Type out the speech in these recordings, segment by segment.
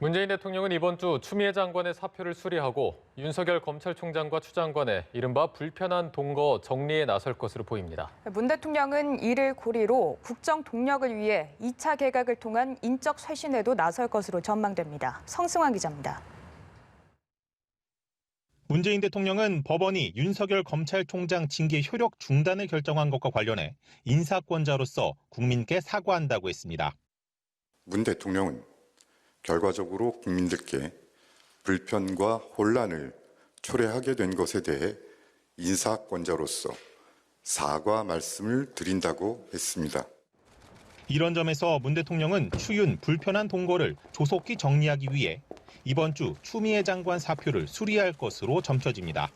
문재인 대통령은 이번 주 추미애 장관의 사표를 수리하고 윤석열 검찰총장과 추 장관의 이른바 불편한 동거 정리에 나설 것으로 보입니다. 문 대통령은 이를 고리로 국정 동력을 위해 2차 개각을 통한 인적 쇄신에도 나설 것으로 전망됩니다. 성승환 기자입니다. 문재인 대통령은 법원이 윤석열 검찰총장 징계 효력 중단을 결정한 것과 관련해 인사권자로서 국민께 사과한다고 했습니다. 문 대통령은 결과적으로 국민들께 불편과 혼란을 초래하게 된 것에 대해 인사권자로서 사과 말씀을 드린다고 했습니다. 이런 점에서 문 대통령은 추윤 불편한 동거를 조속히 정리하기 위해 이번 주 추미애 장관 사표를 수리할 것으로 점쳐집니다.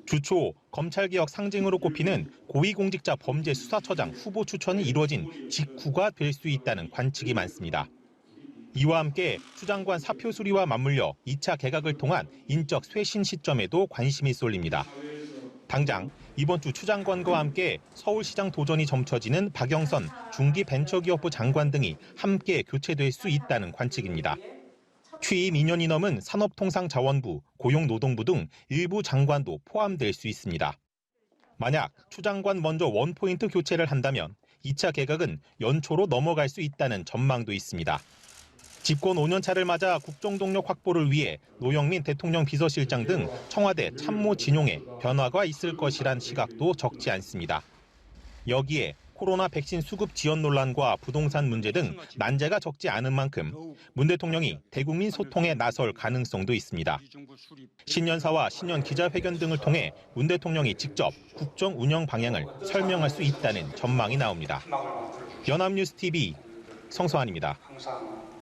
주초 검찰개혁 상징으로 꼽히는 고위공직자 범죄수사처장 후보 추천이 이루어진 직후가 될 수 있다는 관측이 많습니다. 이와 함께 추 장관 사표 수리와 맞물려 2차 개각을 통한 인적 쇄신 시점에도 관심이 쏠립니다. 당장 이번 주 추 장관과 함께 서울시장 도전이 점쳐지는 박영선 중기벤처기업부 장관 등이 함께 교체될 수 있다는 관측입니다. 취임 2년이 넘은 산업통상자원부, 고용노동부 등 일부 장관도 포함될 수 있습니다. 만약 추 장관 먼저 원포인트 교체를 한다면 2차 개각은 연초로 넘어갈 수 있다는 전망도 있습니다. 집권 5년 차를 맞아 국정동력 확보를 위해 노영민 대통령 비서실장 등 청와대 참모 진용에 변화가 있을 것이란 시각도 적지 않습니다. 여기에 코로나 백신 수급 지원 논란과 부동산 문제 등 난제가 적지 않은 만큼 문 대통령이 대국민 소통에 나설 가능성도 있습니다. 신년사와 신년 기자회견 등을 통해 문 대통령이 직접 국정 운영 방향을 설명할 수 있다는 전망이 나옵니다. 연합뉴스 TV 성서환입니다.